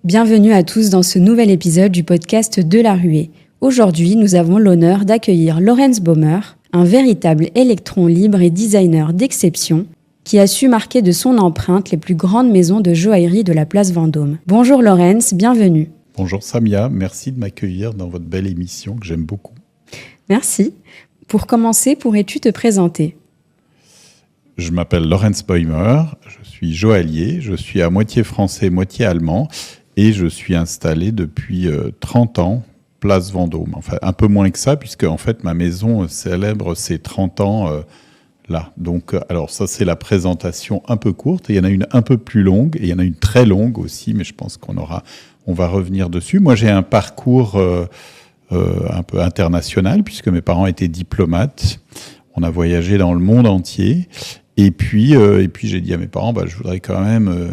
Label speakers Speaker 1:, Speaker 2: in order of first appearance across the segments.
Speaker 1: Bienvenue à tous dans ce nouvel épisode du podcast de la Ruée. Aujourd'hui, nous avons l'honneur d'accueillir Laurens Baumer, un véritable électron libre et designer d'exception qui a su marquer de son empreinte les plus grandes maisons de joaillerie de la place Vendôme. Bonjour Laurens, bienvenue.
Speaker 2: Bonjour Samia, merci de m'accueillir dans votre belle émission que j'aime beaucoup.
Speaker 1: Merci. Pour commencer, pourrais-tu te présenter ?
Speaker 2: Je m'appelle Laurens Baumer, je suis joaillier, je suis à moitié français, moitié allemand et je suis installé depuis 30 ans, place Vendôme. Enfin, un peu moins que ça, puisque en fait, ma maison célèbre ses 30 ans là. Donc, alors ça, c'est la présentation un peu courte. Et il y en a une un peu plus longue et il y en a une très longue aussi, mais je pense qu'on va revenir dessus. Moi, j'ai un parcours un peu international, puisque mes parents étaient diplomates. On a voyagé dans le monde entier. Et puis j'ai dit à mes parents, je voudrais quand même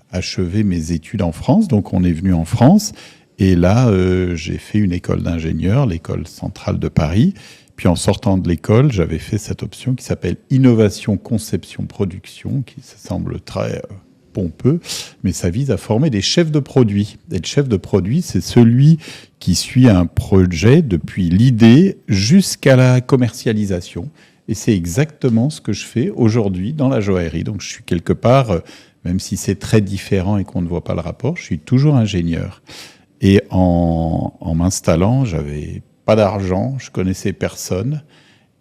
Speaker 2: achever mes études en France. Donc, on est venu en France. Et là, j'ai fait une école d'ingénieur, l'école centrale de Paris. Puis en sortant de l'école, j'avais fait cette option qui s'appelle Innovation, Conception, Production, qui ça semble très pompeux, mais ça vise à former des chefs de produits. Et le chef de produit, c'est celui qui suit un projet depuis l'idée jusqu'à la commercialisation. Et c'est exactement ce que je fais aujourd'hui dans la joaillerie. Donc je suis quelque part, même si c'est très différent et qu'on ne voit pas le rapport, je suis toujours ingénieur. Et en m'installant, j'avais pas d'argent, je connaissais personne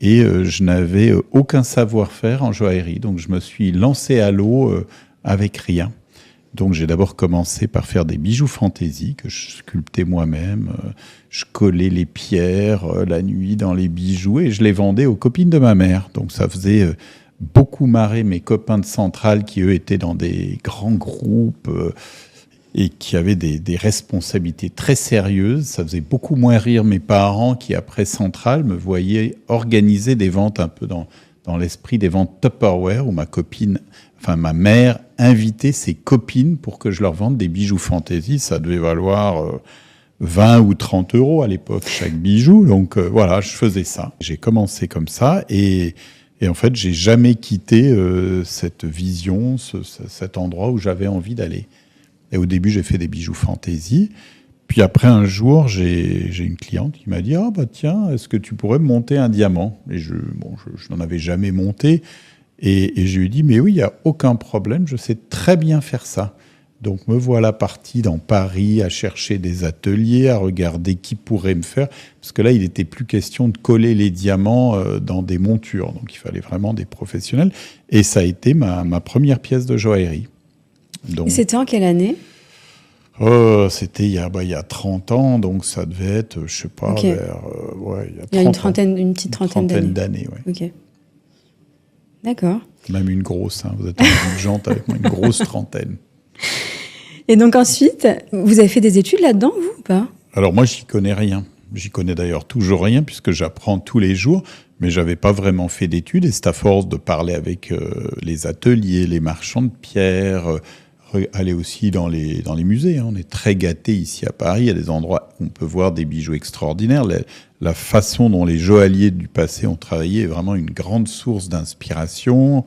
Speaker 2: et je n'avais aucun savoir-faire en joaillerie. Donc je me suis lancé à l'eau avec rien. Donc j'ai d'abord commencé par faire des bijoux fantaisie que je sculptais moi-même. Je collais les pierres la nuit dans les bijoux et je les vendais aux copines de ma mère. Donc ça faisait beaucoup marrer mes copains de Centrale qui eux étaient dans des grands groupes et qui avaient des responsabilités très sérieuses. Ça faisait beaucoup moins rire mes parents qui, après Centrale, me voyaient organiser des ventes un peu dans l'esprit des ventes Tupperware, où ma mère invitait ses copines pour que je leur vende des bijoux fantaisie. Ça devait valoir 20 ou 30 euros à l'époque, chaque bijou. Donc voilà, je faisais ça. J'ai commencé comme ça et en fait, j'ai jamais quitté cette vision, cet endroit où j'avais envie d'aller. Et au début, j'ai fait des bijoux fantaisie. Puis après, un jour, j'ai une cliente qui m'a dit « Ah tiens, est-ce que tu pourrais me monter un diamant ?» Et je n'en avais jamais monté. Et je lui ai dit « Mais oui, il n'y a aucun problème, je sais très bien faire ça. » Donc me voilà parti dans Paris à chercher des ateliers, à regarder qui pourrait me faire. Parce que là, il n'était plus question de coller les diamants dans des montures. Donc il fallait vraiment des professionnels. Et ça a été ma première pièce de joaillerie. Donc,
Speaker 1: et c'était en quelle année ?
Speaker 2: C'était il y a 30 ans, donc ça devait être, je sais pas,
Speaker 1: okay.
Speaker 2: il y a
Speaker 1: une petite trentaine
Speaker 2: d'années. Ouais.
Speaker 1: Ok. D'accord.
Speaker 2: Même une grosse, vous êtes indulgente avec moi, une grosse trentaine.
Speaker 1: Et donc ensuite, vous avez fait des études là-dedans, vous, ou pas ?
Speaker 2: Alors moi, j'y connais rien. J'y connais d'ailleurs toujours rien, puisque j'apprends tous les jours, mais j'avais pas vraiment fait d'études, et c'est à force de parler avec les ateliers, les marchands de pierres, aller aussi dans les musées. On est très gâtés ici à Paris. Il y a des endroits où on peut voir des bijoux extraordinaires. La façon dont les joailliers du passé ont travaillé est vraiment une grande source d'inspiration.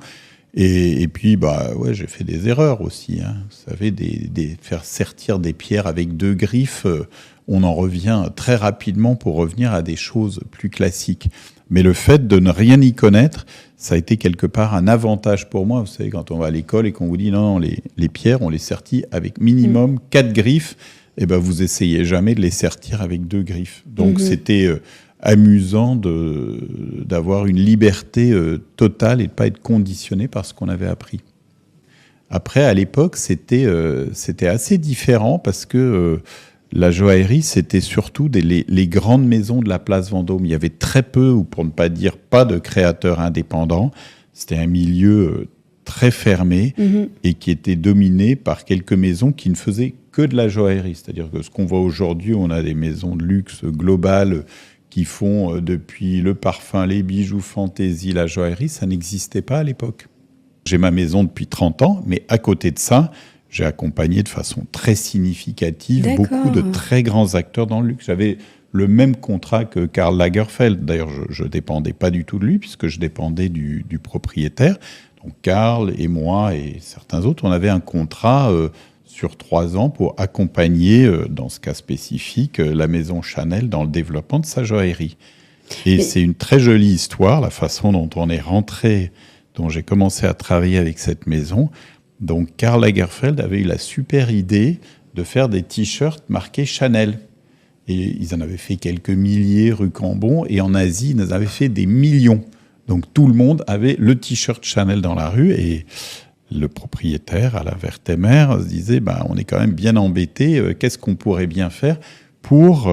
Speaker 2: Et puis, j'ai fait des erreurs aussi. Vous savez, faire sertir des pierres avec 2 griffes, on en revient très rapidement pour revenir à des choses plus classiques. Mais le fait de ne rien y connaître, ça a été quelque part un avantage pour moi. Vous savez, quand on va à l'école et qu'on vous dit non, les pierres, on les sertit avec minimum 4 griffes, et vous essayez jamais de les sertir avec 2 griffes. Donc c'était amusant d'avoir une liberté totale et de ne pas être conditionné par ce qu'on avait appris. Après, à l'époque, c'était assez différent parce que la joaillerie, c'était surtout les grandes maisons de la place Vendôme. Il y avait très peu, ou pour ne pas dire pas, de créateurs indépendants. C'était un milieu très fermé et qui était dominé par quelques maisons qui ne faisaient que de la joaillerie. C'est-à-dire que ce qu'on voit aujourd'hui, on a des maisons de luxe globales qui font depuis le parfum, les bijoux fantaisie, la joaillerie. Ça n'existait pas à l'époque. J'ai ma maison depuis 30 ans, mais à côté de ça, j'ai accompagné de façon très significative beaucoup de très grands acteurs dans le luxe. J'avais le même contrat que Karl Lagerfeld. D'ailleurs, je ne dépendais pas du tout de lui, puisque je dépendais du propriétaire. Donc Karl et moi et certains autres, on avait un contrat sur 3 ans pour accompagner, dans ce cas spécifique, la maison Chanel dans le développement de sa joaillerie. Et c'est une très jolie histoire, la façon dont on est rentré, dont j'ai commencé à travailler avec cette maison. Donc Karl Lagerfeld avait eu la super idée de faire des t-shirts marqués Chanel. Et ils en avaient fait quelques milliers rue Cambon, et en Asie, ils en avaient fait des millions. Donc tout le monde avait le t-shirt Chanel dans la rue, et le propriétaire, Alain Werthemer, se disait on est quand même bien embêté, qu'est-ce qu'on pourrait bien faire pour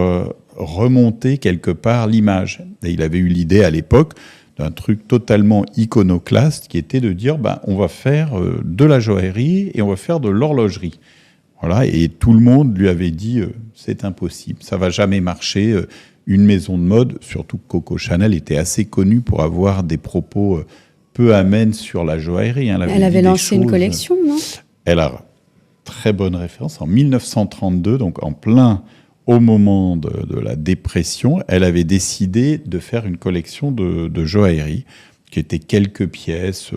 Speaker 2: remonter quelque part l'image. Et il avait eu l'idée à l'époque d'un truc totalement iconoclaste qui était de dire on va faire de la joaillerie et on va faire de l'horlogerie. Voilà, et tout le monde lui avait dit c'est impossible, ça va jamais marcher. Une maison de mode, surtout que Coco Chanel était assez connue pour avoir des propos peu amènes sur la joaillerie.
Speaker 1: Elle avait lancé une collection, non ?
Speaker 2: Elle a très bonne référence. En 1932, donc en plein au moment de la dépression, elle avait décidé de faire une collection de joaillerie, qui était quelques pièces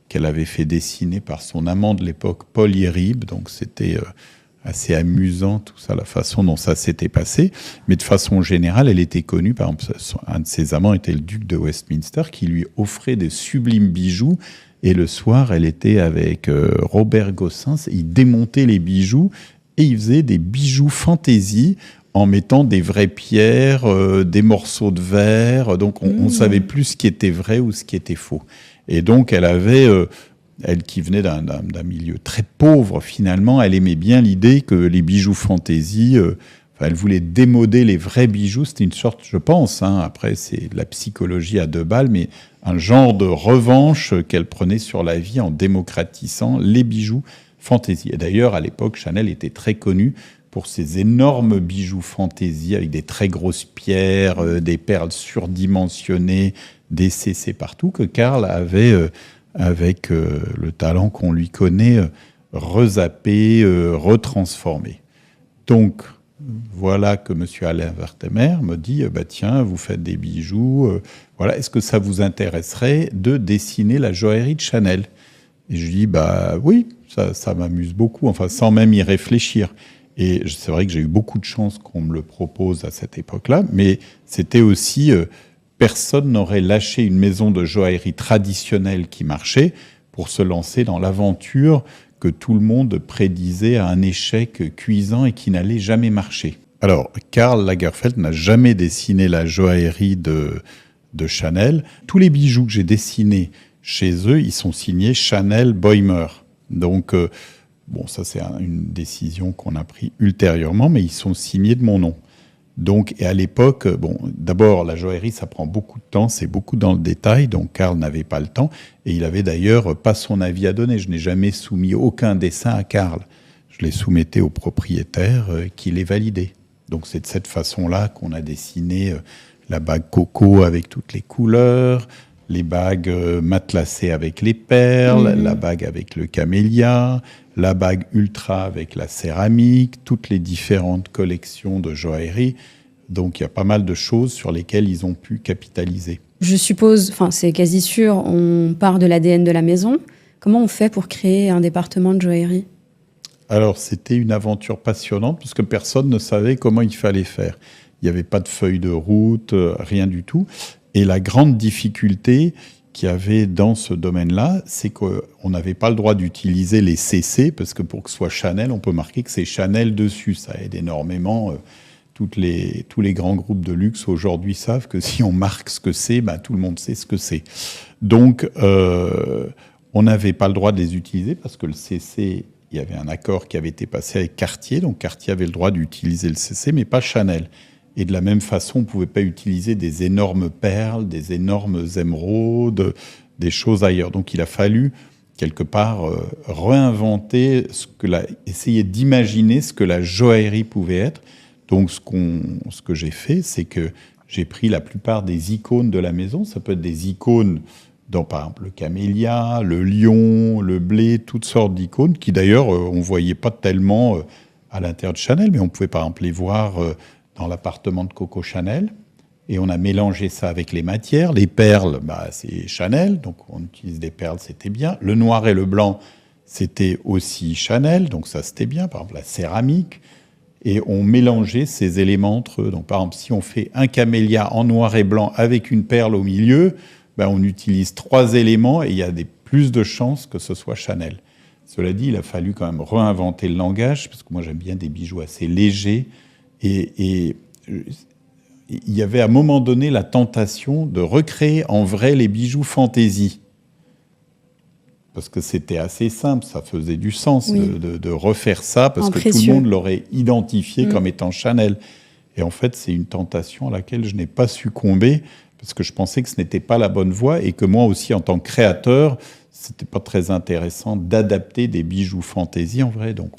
Speaker 2: qu'elle avait fait dessiner par son amant de l'époque, Paul Hierib. Donc c'était assez amusant, tout ça, la façon dont ça s'était passé. Mais de façon générale, elle était connue, par exemple, un de ses amants était le duc de Westminster, qui lui offrait des sublimes bijoux. Et le soir, elle était avec Robert Gossens, il démontait les bijoux, et il faisait des bijoux fantaisie en mettant des vraies pierres, des morceaux de verre. Donc, on ne savait plus ce qui était vrai ou ce qui était faux. Et donc, elle avait, elle qui venait d'un milieu très pauvre, finalement, elle aimait bien l'idée que les bijoux fantaisie, elle voulait démoder les vrais bijoux. C'était une sorte, je pense, après, c'est de la psychologie à 2 balles, mais un genre de revanche qu'elle prenait sur la vie en démocratisant les bijoux fantaisie. Et d'ailleurs, à l'époque, Chanel était très connue pour ses énormes bijoux fantaisie avec des très grosses pierres, des perles surdimensionnées, des CC partout, que Karl avait, avec le talent qu'on lui connaît, rezappé, retransformé. Donc, voilà que M. Alain Werthemer me dit tiens, vous faites des bijoux, voilà, est-ce que ça vous intéresserait de dessiner la joaillerie de Chanel ? Et je lui dis oui, ça m'amuse beaucoup, enfin sans même y réfléchir. Et c'est vrai que j'ai eu beaucoup de chance qu'on me le propose à cette époque-là, mais c'était aussi personne n'aurait lâché une maison de joaillerie traditionnelle qui marchait pour se lancer dans l'aventure que tout le monde prédisait à un échec cuisant et qui n'allait jamais marcher. Alors, Karl Lagerfeld n'a jamais dessiné la joaillerie de Chanel. Tous les bijoux que j'ai dessinés chez eux, ils sont signés Chanel Bäumer. Donc, ça c'est une décision qu'on a prise ultérieurement, mais ils sont signés de mon nom. Donc, et à l'époque, d'abord, la joaillerie, ça prend beaucoup de temps, c'est beaucoup dans le détail, donc Karl n'avait pas le temps, et il avait d'ailleurs pas son avis à donner. Je n'ai jamais soumis aucun dessin à Karl. Je les soumettais au propriétaire qui les validait. Donc, c'est de cette façon-là qu'on a dessiné la bague Coco avec toutes les couleurs, les bagues matelassées avec les perles, la bague avec le camélia, la bague ultra avec la céramique, toutes les différentes collections de joaillerie. Donc, il y a pas mal de choses sur lesquelles ils ont pu capitaliser.
Speaker 1: Je suppose, c'est quasi sûr, on part de l'ADN de la maison. Comment on fait pour créer un département de joaillerie ?
Speaker 2: Alors, c'était une aventure passionnante parce que personne ne savait comment il fallait faire. Il n'y avait pas de feuille de route, rien du tout. Et la grande difficulté qu'il y avait dans ce domaine-là, c'est qu'on n'avait pas le droit d'utiliser les CC, parce que pour que ce soit Chanel, on peut marquer que c'est Chanel dessus. Ça aide énormément. Tous les grands groupes de luxe aujourd'hui savent que si on marque ce que c'est, tout le monde sait ce que c'est. Donc, on n'avait pas le droit de les utiliser, parce que le CC, il y avait un accord qui avait été passé avec Cartier, donc Cartier avait le droit d'utiliser le CC, mais pas Chanel. Et de la même façon, on ne pouvait pas utiliser des énormes perles, des énormes émeraudes, des choses ailleurs. Donc il a fallu, quelque part, réinventer, essayer d'imaginer ce que la joaillerie pouvait être. Donc ce que j'ai fait, c'est que j'ai pris la plupart des icônes de la maison. Ça peut être des icônes dans, par exemple, le camélia, le lion, le blé, toutes sortes d'icônes qui, d'ailleurs, on ne voyait pas tellement à l'intérieur de Chanel, mais on pouvait, par exemple, les voir dans l'appartement de Coco Chanel, et on a mélangé ça avec les matières. Les perles, c'est Chanel, donc on utilise des perles, c'était bien. Le noir et le blanc, c'était aussi Chanel, donc ça c'était bien, par exemple la céramique, et on mélangeait ces éléments entre eux. Donc par exemple, si on fait un camélia en noir et blanc avec une perle au milieu, ben, on utilise 3 éléments et il y a plus de chances que ce soit Chanel. Cela dit, il a fallu quand même réinventer le langage, parce que moi j'aime bien des bijoux assez légers, et il y avait à un moment donné la tentation de recréer en vrai les bijoux fantaisie. Parce que c'était assez simple, ça faisait du sens de refaire ça, parce que tout le monde l'aurait identifié comme étant Chanel. Et en fait, c'est une tentation à laquelle je n'ai pas succombé, parce que je pensais que ce n'était pas la bonne voie, et que moi aussi, en tant que créateur, c'était pas très intéressant d'adapter des bijoux fantaisie en vrai. Donc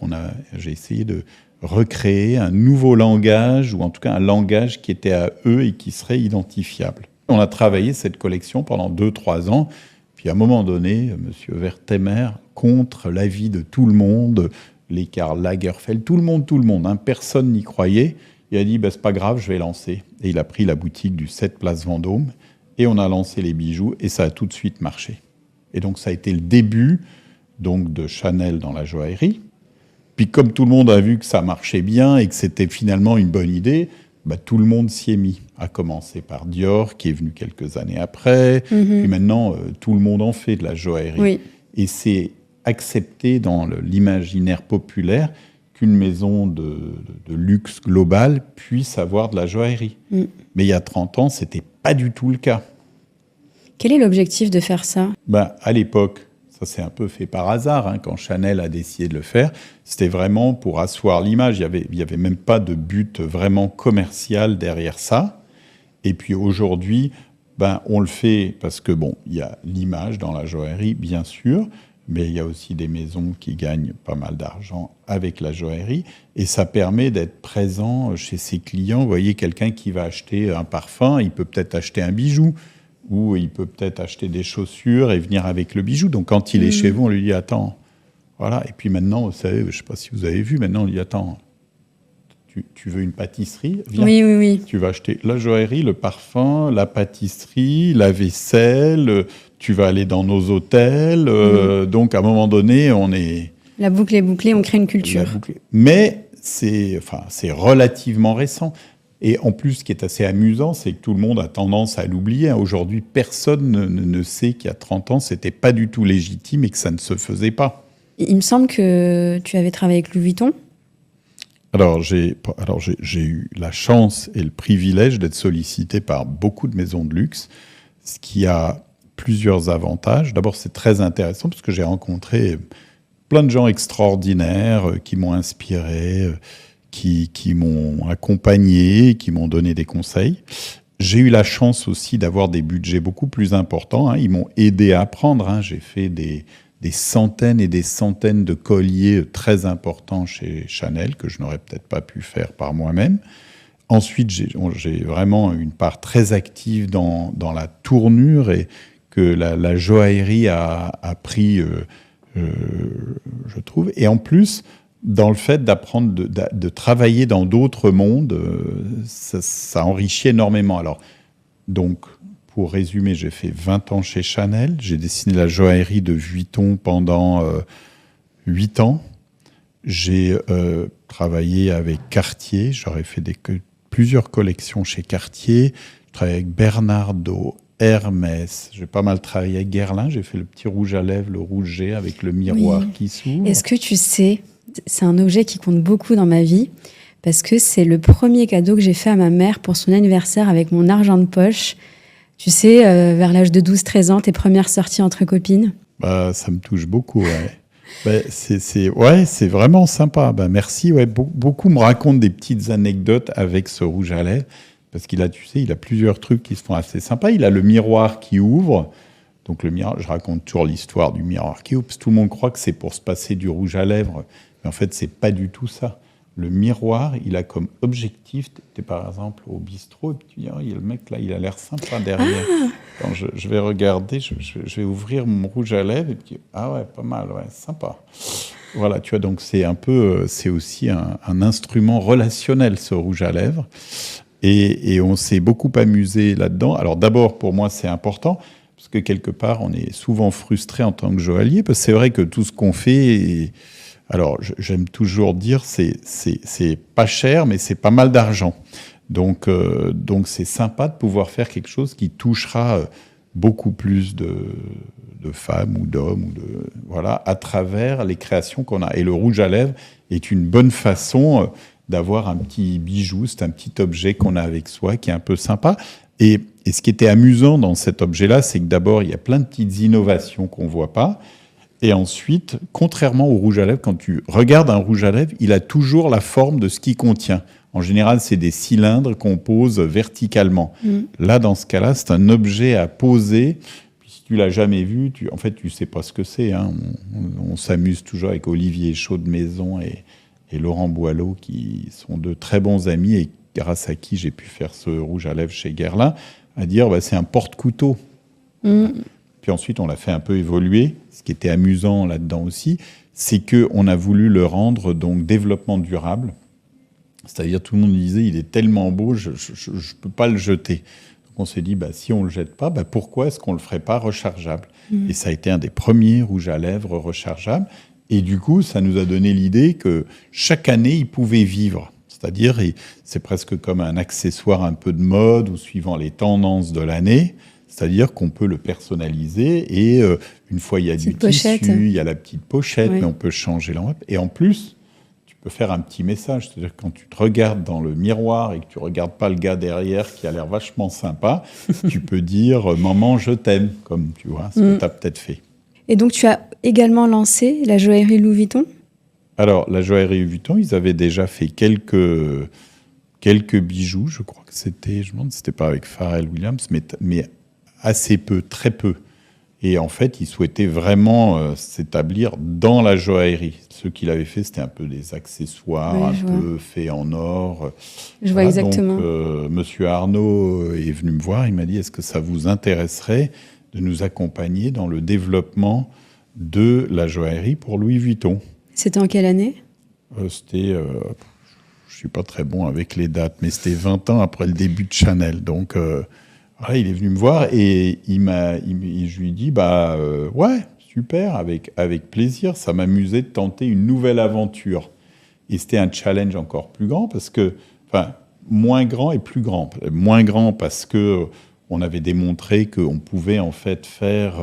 Speaker 2: j'ai essayé de recréer un nouveau langage, ou en tout cas un langage qui était à eux et qui serait identifiable. On a travaillé cette collection pendant 2-3 ans, puis à un moment donné, M. Wertheimer, contre l'avis de tout le monde, les Karl Lagerfeld, tout le monde, hein, personne n'y croyait, il a dit c'est pas grave, je vais lancer. Et il a pris la boutique du 7 Place Vendôme, et on a lancé les bijoux, et ça a tout de suite marché. Et donc ça a été le début donc, de Chanel dans la joaillerie. Puis comme tout le monde a vu que ça marchait bien et que c'était finalement une bonne idée, tout le monde s'y est mis, à commencer par Dior, qui est venu quelques années après. Puis maintenant, tout le monde en fait de la joaillerie. Oui. Et c'est accepté dans l'imaginaire populaire qu'une maison de luxe global puisse avoir de la joaillerie. Mais il y a 30 ans, ce n'était pas du tout le cas.
Speaker 1: Quel est l'objectif de faire ça ?
Speaker 2: À l'époque, ça s'est un peu fait par hasard, hein, quand Chanel a décidé de le faire. C'était vraiment pour asseoir l'image. Il y avait même pas de but vraiment commercial derrière ça. Et puis aujourd'hui, on le fait parce que il y a l'image dans la joaillerie, bien sûr, mais il y a aussi des maisons qui gagnent pas mal d'argent avec la joaillerie. Et ça permet d'être présent chez ses clients. Vous voyez, quelqu'un qui va acheter un parfum, il peut peut-être acheter un bijou, ou il peut peut-être acheter des chaussures et venir avec le bijou. Donc, quand il est chez vous, on lui dit « Attends ». Voilà. Et puis maintenant, vous savez, je ne sais pas si vous avez vu, maintenant, on lui dit « Attends, tu veux une pâtisserie ? Viens.
Speaker 1: Oui.
Speaker 2: Tu vas acheter la joaillerie, le parfum, la pâtisserie, la vaisselle, tu vas aller dans nos hôtels. Donc, à un moment donné, on est...
Speaker 1: La boucle est bouclée, on crée une culture.
Speaker 2: Mais c'est relativement récent. Et en plus, ce qui est assez amusant, c'est que tout le monde a tendance à l'oublier. Aujourd'hui, personne ne sait qu'il y a 30 ans, ce n'était pas du tout légitime et que ça ne se faisait pas.
Speaker 1: Il me semble que tu avais travaillé avec Louis Vuitton.
Speaker 2: Alors, j'ai eu la chance et le privilège d'être sollicité par beaucoup de maisons de luxe, ce qui a plusieurs avantages. D'abord, c'est très intéressant parce que j'ai rencontré plein de gens extraordinaires qui m'ont inspiré, qui m'ont accompagné, qui m'ont donné des conseils. J'ai eu la chance aussi d'avoir des budgets beaucoup plus importants. Ils m'ont aidé à apprendre. J'ai fait des centaines et des centaines de colliers très importants chez Chanel que je n'aurais peut-être pas pu faire par moi-même. Ensuite, j'ai vraiment une part très active dans la tournure et que la joaillerie a pris, je trouve. Et en plus, dans le fait d'apprendre, de travailler dans d'autres mondes, ça enrichit énormément. Alors, donc, pour résumer, j'ai fait 20 ans chez Chanel. J'ai dessiné la joaillerie de Vuitton pendant 8 ans. J'ai travaillé avec Cartier. J'aurais fait plusieurs collections chez Cartier. Je travaillé avec Bernardo, Hermès. J'ai pas mal travaillé avec Guerlain. J'ai fait le petit rouge à lèvres, le rouge G avec le miroir qui s'ouvre.
Speaker 1: Est-ce que tu sais, c'est un objet qui compte beaucoup dans ma vie parce que c'est le premier cadeau que j'ai fait à ma mère pour son anniversaire avec mon argent de poche. Tu sais, vers l'âge de 12-13 ans, tes premières sorties entre copines.
Speaker 2: Ça me touche beaucoup, ouais. C'est vraiment sympa. Merci. Ouais. Beaucoup me racontent des petites anecdotes avec ce rouge à lèvres parce qu'il a plusieurs trucs qui se font assez sympas. Il a le miroir qui ouvre. Donc le miroir, je raconte toujours l'histoire du miroir qui ouvre parce que tout le monde croit que c'est pour se passer du rouge à lèvres. Mais en fait, c'est pas du tout ça. Le miroir, il a comme objectif, tu es par exemple au bistrot, et puis tu dis, le mec là, il a l'air sympa derrière. Quand je vais regarder, je vais ouvrir mon rouge à lèvres, et puis ouais, pas mal, ouais, sympa. Voilà, tu vois, donc c'est aussi un instrument relationnel, ce rouge à lèvres. Et on s'est beaucoup amusé là-dedans. Alors d'abord, pour moi, c'est important, parce que quelque part, on est souvent frustré en tant que joaillier, parce que c'est vrai que tout ce qu'on fait, alors j'aime toujours dire, c'est pas cher, mais c'est pas mal d'argent. Donc c'est sympa de pouvoir faire quelque chose qui touchera beaucoup plus de femmes ou d'hommes, voilà, à travers les créations qu'on a. Et le rouge à lèvres est une bonne façon d'avoir un petit bijou, c'est un petit objet qu'on a avec soi qui est un peu sympa. Et ce qui était amusant dans cet objet-là, c'est que d'abord, il y a plein de petites innovations qu'on ne voit pas. Et ensuite, contrairement au rouge à lèvres, quand tu regardes un rouge à lèvres, il a toujours la forme de ce qu'il contient. En général, c'est des cylindres qu'on pose verticalement. Là, dans ce cas-là, c'est un objet à poser. Puis, si tu l'as jamais vu, en fait, tu sais pas ce que c'est. Hein. On s'amuse toujours avec Olivier Chaud de Maison et Laurent Boileau, qui sont de très bons amis et grâce à qui j'ai pu faire ce rouge à lèvres chez Guerlain, à dire c'est un porte-couteau. Puis ensuite, on l'a fait un peu évoluer. Ce qui était amusant là-dedans aussi, c'est qu'on a voulu le rendre donc développement durable. C'est-à-dire, tout le monde disait, il est tellement beau, je ne peux pas le jeter. Donc on s'est dit, si on ne le jette pas, pourquoi est-ce qu'on ne le ferait pas rechargeable ? Et ça a été un des premiers rouges à lèvres rechargeables. Et du coup, ça nous a donné l'idée que chaque année, il pouvait vivre. C'est-à-dire, c'est presque comme un accessoire un peu de mode ou suivant les tendances de l'année. C'est-à-dire qu'on peut le personnaliser et une fois, il y a du tissu, il y a la petite pochette, mais on peut changer l'enveloppe. Et en plus, tu peux faire un petit message. C'est-à-dire que quand tu te regardes dans le miroir et que tu ne regardes pas le gars derrière qui a l'air vachement sympa, tu peux dire « Maman, je t'aime », comme tu vois, ce que tu as peut-être fait.
Speaker 1: Et donc, tu as également lancé la joaillerie Louis Vuitton ?
Speaker 2: Alors, la joaillerie Louis Vuitton, ils avaient déjà fait quelques bijoux. Je crois que c'était, je me demande si c'était pas avec Pharrell Williams, mais assez peu, très peu. Et en fait, ils souhaitaient vraiment s'établir dans la joaillerie. Ce qu'il avait fait, c'était un peu des accessoires, peu faits en or.
Speaker 1: Je vois exactement.
Speaker 2: Donc, Monsieur Arnaud est venu me voir, il m'a dit, est-ce que ça vous intéresserait de nous accompagner dans le développement de la joaillerie pour Louis Vuitton ?
Speaker 1: C'était en quelle année ?
Speaker 2: C'était, je ne suis pas très bon avec les dates, mais c'était 20 ans après le début de Chanel. Donc, voilà, il est venu me voir et je lui ai dit, ouais, super, avec plaisir. Ça m'amusait de tenter une nouvelle aventure. Et c'était un challenge encore plus grand parce que, moins grand et plus grand. Moins grand parce que on avait démontré qu'on pouvait en fait faire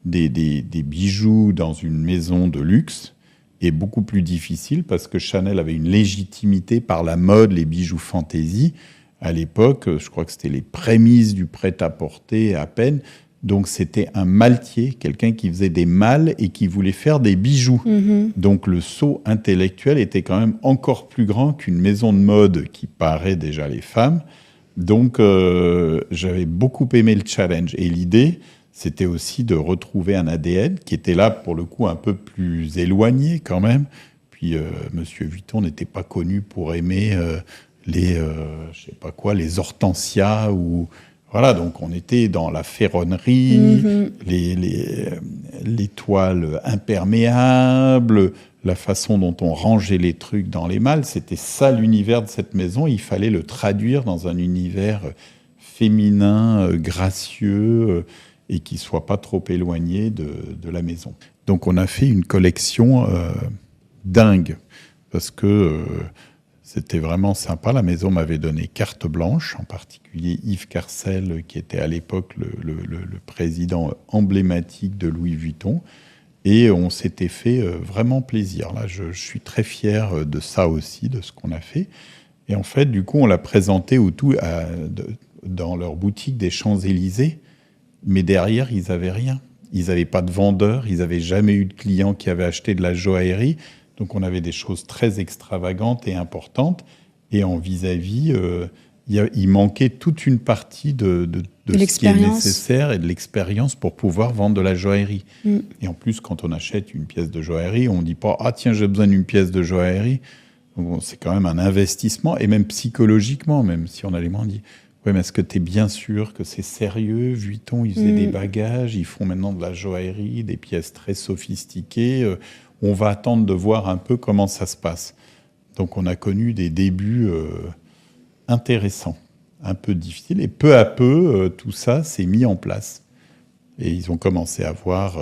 Speaker 2: des bijoux dans une maison de luxe. Et beaucoup plus difficile parce que Chanel avait une légitimité par la mode, les bijoux fantaisie. À l'époque, je crois que c'était les prémices du prêt-à-porter à peine. Donc c'était un maltier, quelqu'un qui faisait des malles et qui voulait faire des bijoux. Donc le saut intellectuel était quand même encore plus grand qu'une maison de mode qui parait déjà les femmes. Donc j'avais beaucoup aimé le challenge. Et l'idée, c'était aussi de retrouver un ADN qui était là, pour le coup, un peu plus éloigné quand même. Puis, Monsieur Vuitton n'était pas connu pour aimer les hortensias ou... Voilà, donc on était dans la ferronnerie, les toiles imperméables, la façon dont on rangeait les trucs dans les malles. C'était ça l'univers de cette maison. Il fallait le traduire dans un univers féminin, gracieux... et qui ne soit pas trop éloigné de la maison. Donc on a fait une collection dingue, parce que c'était vraiment sympa. La maison m'avait donné carte blanche, en particulier Yves Carcel, qui était à l'époque le président emblématique de Louis Vuitton, et on s'était fait vraiment plaisir. Là, je suis très fier de ça aussi, de ce qu'on a fait. Et en fait, du coup, on l'a présenté dans leur boutique des Champs-Élysées, mais derrière, ils n'avaient rien. Ils n'avaient pas de vendeur, ils n'avaient jamais eu de clients qui avaient acheté de la joaillerie. Donc, on avait des choses très extravagantes et importantes. Et en vis-à-vis, il manquait toute une partie de ce qui est nécessaire et de l'expérience pour pouvoir vendre de la joaillerie. Et en plus, quand on achète une pièce de joaillerie, on ne dit pas « Ah tiens, j'ai besoin d'une pièce de joaillerie ». Donc, c'est quand même un investissement, et même psychologiquement, même si on a les mains, on dit « Oui, mais est-ce que tu es bien sûr que c'est sérieux ? Vuitton, ils faisaient des bagages, ils font maintenant de la joaillerie, des pièces très sophistiquées. On va attendre de voir un peu comment ça se passe. » Donc, on a connu des débuts intéressants, un peu difficiles. Et peu à peu, tout ça s'est mis en place. Et ils ont commencé à voir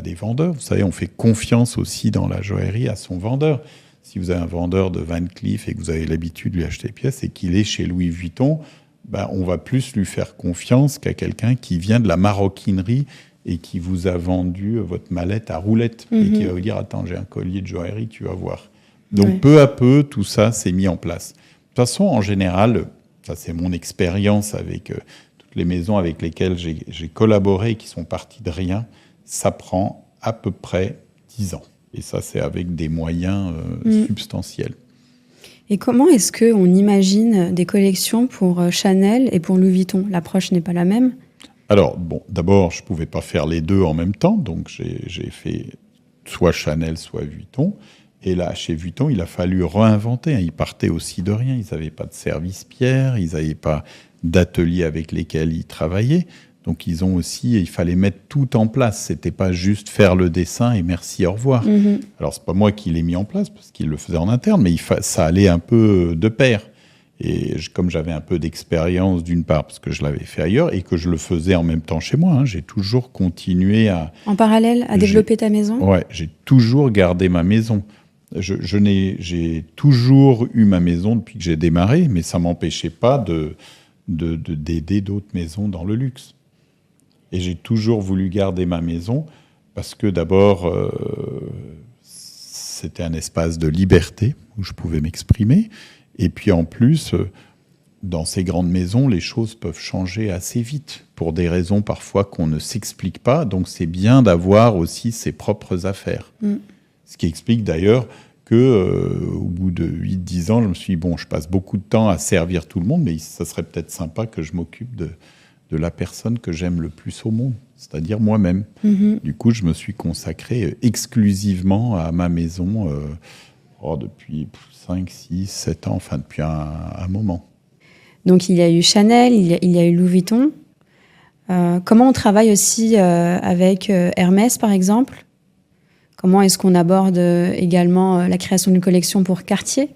Speaker 2: des vendeurs. Vous savez, on fait confiance aussi dans la joaillerie à son vendeur. Si vous avez un vendeur de Van Cleef et que vous avez l'habitude de lui acheter des pièces et qu'il est chez Louis Vuitton, on va plus lui faire confiance qu'à quelqu'un qui vient de la maroquinerie et qui vous a vendu votre mallette à roulettes et qui va vous dire « Attends, j'ai un collier de joaillerie, tu vas voir ». Donc, peu à peu, tout ça s'est mis en place. De toute façon, en général, ça c'est mon expérience avec toutes les maisons avec lesquelles j'ai collaboré et qui sont parties de rien, ça prend à peu près 10 ans. Et ça, c'est avec des moyens substantiels.
Speaker 1: Et comment est-ce qu'on imagine des collections pour Chanel et pour Louis Vuitton ? L'approche n'est pas la même ?
Speaker 2: Alors, d'abord, je ne pouvais pas faire les deux en même temps, donc j'ai fait soit Chanel, soit Vuitton. Et là, chez Vuitton, il a fallu réinventer. Ils partaient aussi de rien. Ils n'avaient pas de service Pierre, ils n'avaient pas d'ateliers avec lesquels ils travaillaient. Donc, il fallait mettre tout en place. C'était pas juste faire le dessin et merci, au revoir. Alors, c'est pas moi qui l'ai mis en place parce qu'il le faisait en interne, mais ça allait un peu de pair. Et comme j'avais un peu d'expérience d'une part, parce que je l'avais fait ailleurs et que je le faisais en même temps chez moi, j'ai toujours continué à...
Speaker 1: En parallèle, à développer ta maison ?
Speaker 2: Ouais, j'ai toujours gardé ma maison. J'ai toujours eu ma maison depuis que j'ai démarré, mais ça ne m'empêchait pas d'aider d'autres maisons dans le luxe. Et j'ai toujours voulu garder ma maison parce que d'abord, c'était un espace de liberté où je pouvais m'exprimer. Et puis en plus, dans ces grandes maisons, les choses peuvent changer assez vite pour des raisons parfois qu'on ne s'explique pas. Donc c'est bien d'avoir aussi ses propres affaires. Ce qui explique d'ailleurs qu'au bout de 8-10 ans, je me suis dit, je passe beaucoup de temps à servir tout le monde, mais ça serait peut-être sympa que je m'occupe de la personne que j'aime le plus au monde, c'est-à-dire moi-même. Du coup, je me suis consacré exclusivement à ma maison depuis 5, 6, 7 ans, enfin depuis un moment.
Speaker 1: Donc il y a eu Chanel, il y a eu Louis Vuitton. Comment on travaille aussi avec Hermès, par exemple ? Comment est-ce qu'on aborde également la création d'une collection pour Cartier ?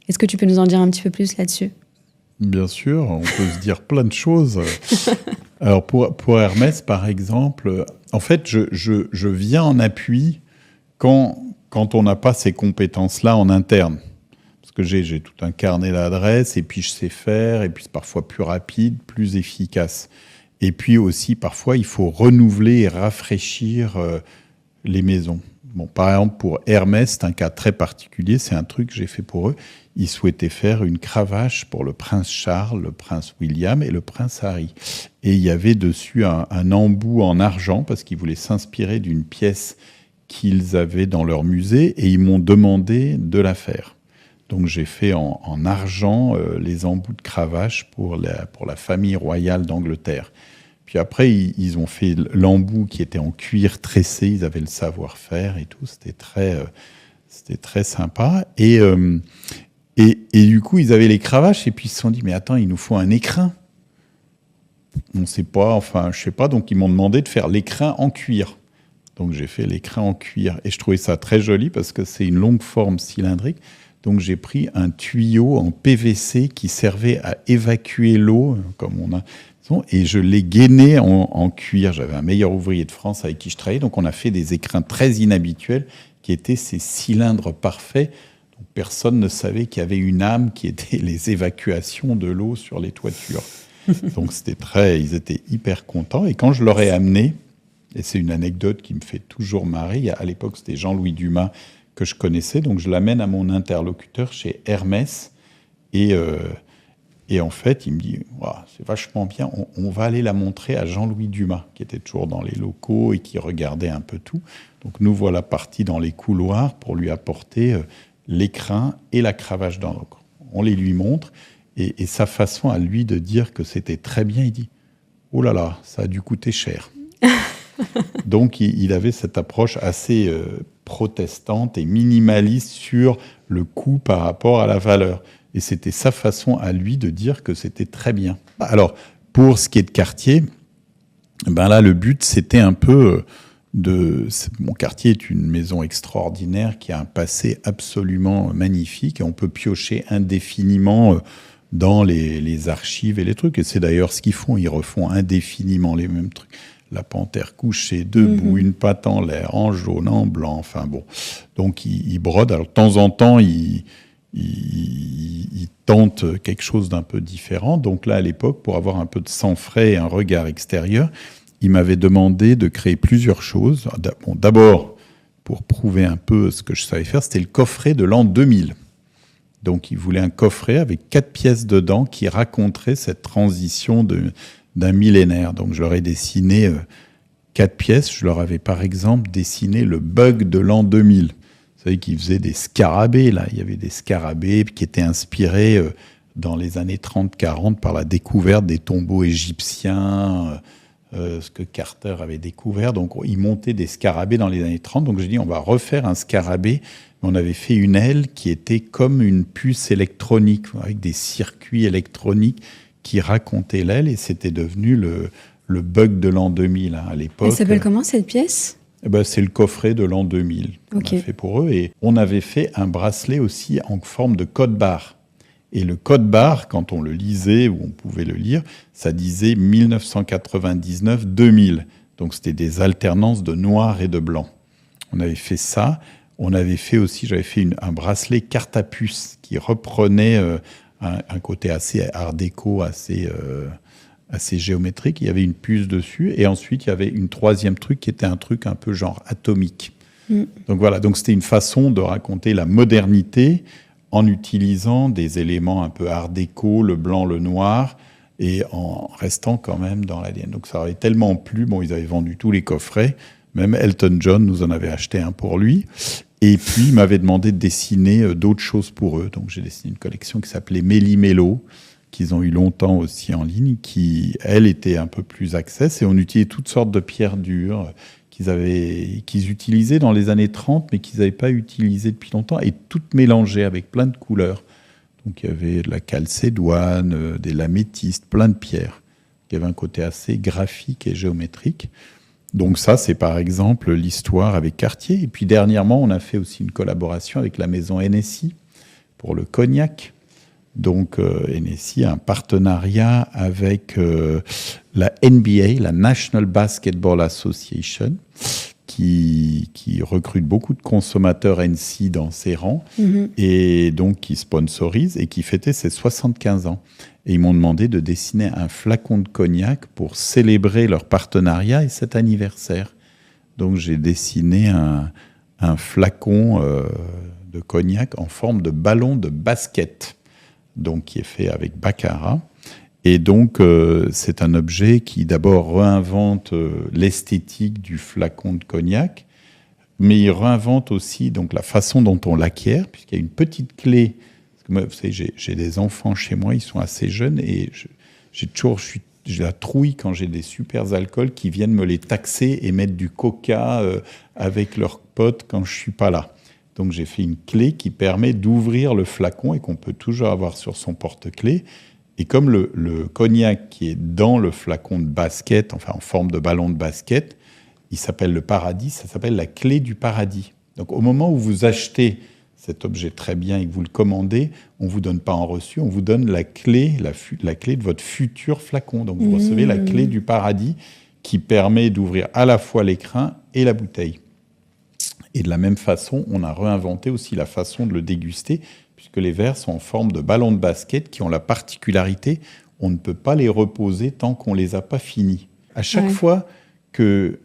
Speaker 1: Est-ce que tu peux nous en dire un petit peu plus là-dessus ?
Speaker 2: Bien sûr, on peut se dire plein de choses. Alors pour Hermès, par exemple, en fait, je viens en appui quand on n'a pas ces compétences-là en interne. Parce que j'ai tout un carnet d'adresses, et puis je sais faire, et puis c'est parfois plus rapide, plus efficace. Et puis aussi, parfois, il faut renouveler et rafraîchir les maisons. Par exemple, pour Hermès, c'est un cas très particulier, c'est un truc que j'ai fait pour eux. Ils souhaitaient faire une cravache pour le prince Charles, le prince William et le prince Harry. Et il y avait dessus un embout en argent, parce qu'ils voulaient s'inspirer d'une pièce qu'ils avaient dans leur musée, et ils m'ont demandé de la faire. Donc j'ai fait en argent les embouts de cravache pour la famille royale d'Angleterre. Puis après, ils ont fait l'embout qui était en cuir tressé, ils avaient le savoir-faire et tout, c'était très sympa. Et du coup, ils avaient les cravaches, et puis ils se sont dit, mais attends, il nous faut un écrin. On ne sait pas, je sais pas, donc ils m'ont demandé de faire l'écrin en cuir. Donc j'ai fait l'écrin en cuir, et je trouvais ça très joli parce que c'est une longue forme cylindrique. Donc j'ai pris un tuyau en PVC qui servait à évacuer l'eau, comme on a... Et je l'ai gainé en cuir. J'avais un meilleur ouvrier de France avec qui je travaillais. Donc on a fait des écrins très inhabituels qui étaient ces cylindres parfaits. Donc personne ne savait qu'il y avait une âme qui était les évacuations de l'eau sur les toitures. Donc ils étaient hyper contents. Et quand je leur ai amené, et c'est une anecdote qui me fait toujours marrer, à l'époque c'était Jean-Louis Dumas que je connaissais, donc je l'amène à mon interlocuteur chez Hermès, et en fait, il me dit c'est vachement bien, on va aller la montrer à Jean-Louis Dumas, qui était toujours dans les locaux et qui regardait un peu tout. Donc nous voilà partis dans les couloirs pour lui apporter l'écrin et la cravache dans l'encre. On les lui montre, et sa façon à lui de dire que c'était très bien, il dit « Oh là là, ça a dû coûter cher ». Donc il avait cette approche assez protestante et minimaliste sur le coût par rapport à la valeur. Et c'était sa façon à lui de dire que c'était très bien. Alors, pour ce qui est de Cartier, là, le but, c'était un peu Mon Cartier est une maison extraordinaire qui a un passé absolument magnifique, et on peut piocher indéfiniment dans les archives et les trucs. Et c'est d'ailleurs ce qu'ils font. Ils refont indéfiniment les mêmes trucs. La panthère couchée, debout, une patte en l'air, en jaune, en blanc, enfin bon. Donc, ils brodent. Alors, de temps en temps, ils tentent quelque chose d'un peu différent. Donc là, à l'époque, pour avoir un peu de sang frais et un regard extérieur, ils m'avaient demandé de créer plusieurs choses. Bon, d'abord, pour prouver un peu ce que je savais faire, c'était le coffret de l'an 2000. Donc, ils voulaient un coffret avec 4 pièces dedans qui raconteraient cette transition d'un millénaire. Donc, je leur ai dessiné 4 pièces. Je leur avais, par exemple, dessiné le bug de l'an 2000. Vous savez qu'ils faisaient des scarabées, là. Il y avait des scarabées qui étaient inspirés dans les années 30-40 par la découverte des tombeaux égyptiens, ce que Carter avait découvert. Donc, ils montaient des scarabées dans les années 30. Donc, j'ai dit, on va refaire un scarabée. On avait fait une aile qui était comme une puce électronique, avec des circuits électroniques qui racontaient l'aile. Et c'était devenu le bug de l'an 2000 à l'époque.
Speaker 1: Elle s'appelle comment, cette pièce ?
Speaker 2: C'est le coffret de l'an 2000 qu'on a fait pour eux. Et on avait fait un bracelet aussi en forme de code-barre. Et le code-barre, quand on le lisait, ou on pouvait le lire, ça disait 1999-2000. Donc, c'était des alternances de noir et de blanc. On avait fait ça. On avait fait aussi, j'avais fait un bracelet carte à puce qui reprenait un côté assez art déco, assez géométrique. Il y avait une puce dessus. Et ensuite, il y avait une troisième truc qui était un truc un peu genre atomique. Donc voilà, donc c'était une façon de raconter la modernité en utilisant des éléments un peu art déco, le blanc, le noir, et en restant quand même dans l'ADN. Donc ça avait tellement plu, bon, ils avaient vendu tous les coffrets, même Elton John nous en avait acheté un pour lui, et puis il m'avait demandé de dessiner d'autres choses pour eux. Donc j'ai dessiné une collection qui s'appelait Méli-Mélo, qu'ils ont eu longtemps aussi en ligne, qui, elle, était un peu plus access, et on utilisait toutes sortes de pierres dures, qu'ils utilisaient dans les années 30, mais qu'ils n'avaient pas utilisées depuis longtemps, et toutes mélangées avec plein de couleurs. Donc il y avait de la calcédoine, des l'améthyste, plein de pierres. Il y avait un côté assez graphique et géométrique. Donc ça, c'est par exemple l'histoire avec Cartier. Et puis dernièrement, on a fait aussi une collaboration avec la maison Hennessy pour le cognac. Donc Hennessy a un partenariat avec la NBA, la National Basketball Association, qui recrute beaucoup de consommateurs NC dans ses rangs, et donc qui sponsorise et qui fêtait ses 75 ans. Et ils m'ont demandé de dessiner un flacon de cognac pour célébrer leur partenariat et cet anniversaire. Donc j'ai dessiné un flacon de cognac en forme de ballon de basket, donc qui est fait avec baccarat. Et donc, c'est un objet qui, d'abord, réinvente l'esthétique du flacon de cognac, mais il réinvente aussi donc, la façon dont on l'acquiert, puisqu'il y a une petite clé. Parce que moi, vous savez, j'ai des enfants chez moi, ils sont assez jeunes, et j'ai la trouille quand j'ai des super alcools qui viennent me les taxer et mettre du coca avec leurs potes quand je ne suis pas là. Donc, j'ai fait une clé qui permet d'ouvrir le flacon et qu'on peut toujours avoir sur son porte-clés. Et comme le cognac qui est dans le flacon de basket, enfin en forme de ballon de basket, il s'appelle le paradis, ça s'appelle la clé du paradis. Donc au moment où vous achetez cet objet très bien et que vous le commandez, on ne vous donne pas en reçu, on vous donne la clé de votre futur flacon. Donc vous recevez la clé du paradis qui permet d'ouvrir à la fois l'écrin et la bouteille. Et de la même façon, on a réinventé aussi la façon de le déguster, puisque les verres sont en forme de ballons de basket qui ont la particularité, on ne peut pas les reposer tant qu'on ne les a pas finis. À chaque fois que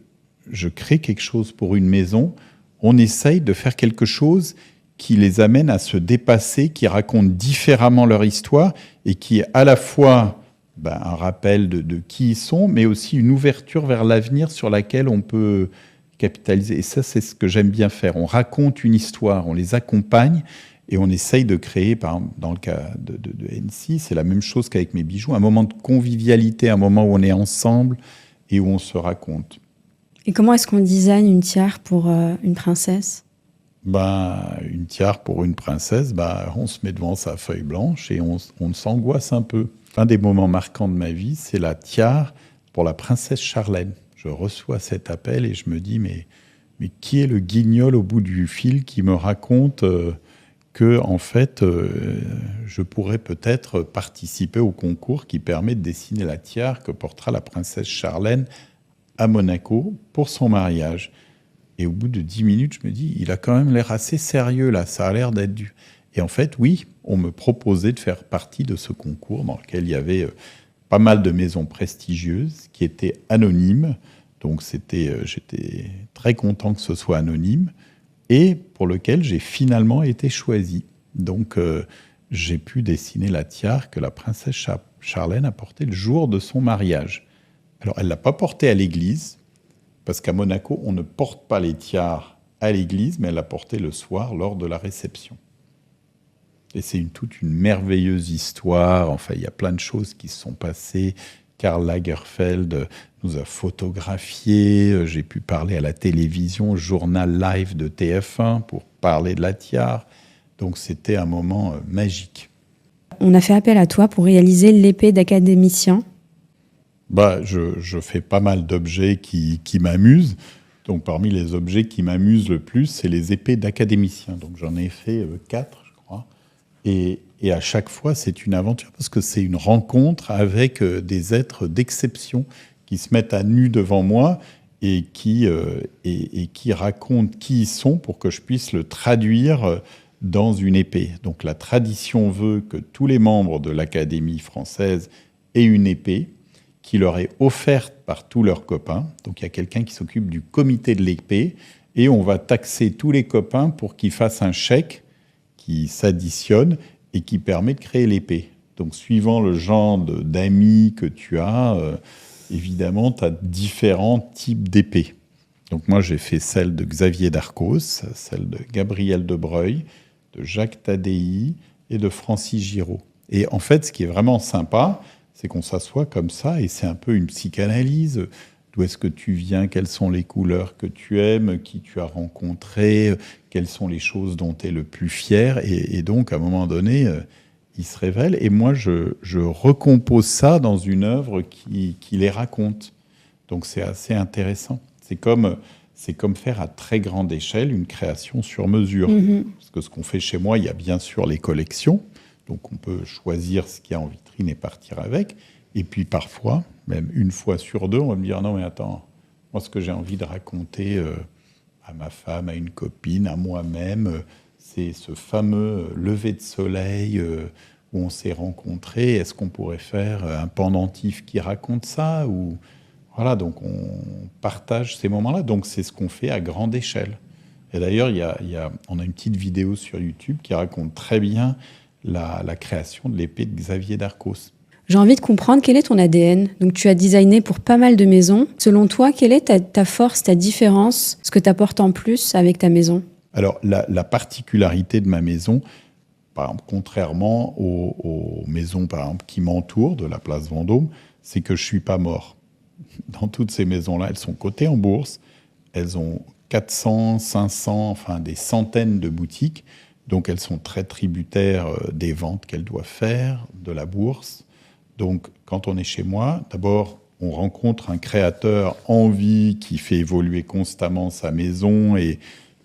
Speaker 2: je crée quelque chose pour une maison, on essaye de faire quelque chose qui les amène à se dépasser, qui raconte différemment leur histoire et qui est à la fois un rappel de qui ils sont, mais aussi une ouverture vers l'avenir sur laquelle on peut capitaliser. Et ça, c'est ce que j'aime bien faire. On raconte une histoire, on les accompagne, et on essaye de créer, par exemple, dans le cas de NC, c'est la même chose qu'avec mes bijoux, un moment de convivialité, un moment où on est ensemble et où on se raconte.
Speaker 1: Et comment est-ce qu'on design une tiare pour une princesse ?
Speaker 2: Une tiare pour une princesse, on se met devant sa feuille blanche et on s'angoisse un peu. Un des moments marquants de ma vie, c'est la tiare pour la princesse Charlène. Je reçois cet appel et je me dis, mais qui est le guignol au bout du fil qui me raconte que en fait, je pourrais peut-être participer au concours qui permet de dessiner la tiare que portera la princesse Charlène à Monaco pour son mariage. Et au bout de 10 minutes, je me dis, il a quand même l'air assez sérieux là, ça a l'air d'être du... Et en fait, oui, on me proposait de faire partie de ce concours dans lequel il y avait pas mal de maisons prestigieuses qui étaient anonymes. Donc j'étais très content que ce soit anonyme et pour lequel j'ai finalement été choisi. Donc j'ai pu dessiner la tiare que la princesse Charlène a portée le jour de son mariage. Alors elle ne l'a pas portée à l'église, parce qu'à Monaco, on ne porte pas les tiares à l'église, mais elle l'a portée le soir lors de la réception. Et c'est toute une merveilleuse histoire. Enfin, il y a plein de choses qui se sont passées. Karl Lagerfeld nous a photographiés. J'ai pu parler à la télévision, journal live de TF1 pour parler de la tiare. Donc, c'était un moment magique.
Speaker 1: On a fait appel à toi pour réaliser l'épée d'académicien.
Speaker 2: Je fais pas mal d'objets qui m'amusent. Donc, parmi les objets qui m'amusent le plus, c'est les épées d'académicien. Donc, j'en ai fait 4, je crois. Et à chaque fois, c'est une aventure parce que c'est une rencontre avec des êtres d'exception qui se mettent à nu devant moi et qui racontent qui ils sont pour que je puisse le traduire dans une épée. Donc, la tradition veut que tous les membres de l'Académie française aient une épée qui leur est offerte par tous leurs copains. Donc, il y a quelqu'un qui s'occupe du comité de l'épée et on va taxer tous les copains pour qu'ils fassent un chèque qui s'additionne et qui permet de créer l'épée. Donc, suivant le genre d'amis que tu as, évidemment, tu as différents types d'épées. Donc, moi, j'ai fait celle de Xavier Darcos, celle de Gabriel Debreuil, de Jacques Tadei et de Francis Giraud. Et en fait, ce qui est vraiment sympa, c'est qu'on s'assoit comme ça et c'est un peu une psychanalyse. D'où est-ce que tu viens? Quelles sont les couleurs que tu aimes? Qui tu as rencontré? Quelles sont les choses dont tu es le plus fier? Et donc, à un moment donné, il se révèle. Et moi, je recompose ça dans une œuvre qui les raconte. Donc, c'est assez intéressant. C'est comme faire à très grande échelle une création sur mesure. Mm-hmm. Parce que ce qu'on fait chez moi, il y a bien sûr les collections. Donc, on peut choisir ce qu'il y a en vitrine et partir avec. Et puis, parfois, même une fois sur deux, on va me dire « Non, mais attends, moi, ce que j'ai envie de raconter à ma femme, à une copine, à moi-même, c'est ce fameux lever de soleil où on s'est rencontrés. Est-ce qu'on pourrait faire un pendentif qui raconte ça ?» ou... Voilà, donc on partage ces moments-là. Donc, c'est ce qu'on fait à grande échelle. Et d'ailleurs, on a une petite vidéo sur YouTube qui raconte très bien la création de l'épée de Xavier Darcos.
Speaker 1: J'ai envie de comprendre quel est ton ADN. Donc, tu as designé pour pas mal de maisons. Selon toi, quelle est ta force, ta différence, ce que tu apportes en plus avec ta maison?
Speaker 2: Alors, la particularité de ma maison, par exemple, contrairement aux maisons par exemple, qui m'entourent de la place Vendôme, c'est que je ne suis pas mort. Dans toutes ces maisons-là, elles sont cotées en bourse. Elles ont 400, 500, enfin des centaines de boutiques. Donc, elles sont très tributaires des ventes qu'elles doivent faire, de la bourse. Donc, quand on est chez moi, d'abord, on rencontre un créateur en vie qui fait évoluer constamment sa maison et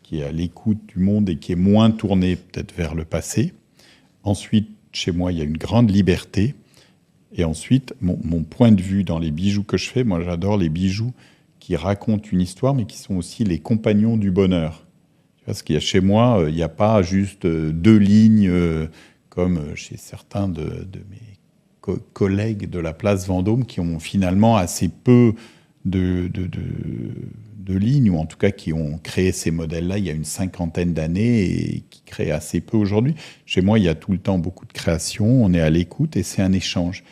Speaker 2: qui est à l'écoute du monde et qui est moins tourné peut-être vers le passé. Ensuite, chez moi, il y a une grande liberté. Et ensuite, mon point de vue dans les bijoux que je fais, moi, j'adore les bijoux qui racontent une histoire, mais qui sont aussi les compagnons du bonheur. Parce qu'il y a chez moi, il n'y a pas juste 2 lignes comme chez certains de mes collègues de la place Vendôme qui ont finalement assez peu de lignes, ou en tout cas qui ont créé ces modèles-là il y a une 50aine d'années et qui créent assez peu aujourd'hui. Chez moi, il y a tout le temps beaucoup de création, on est à l'écoute et c'est un échange.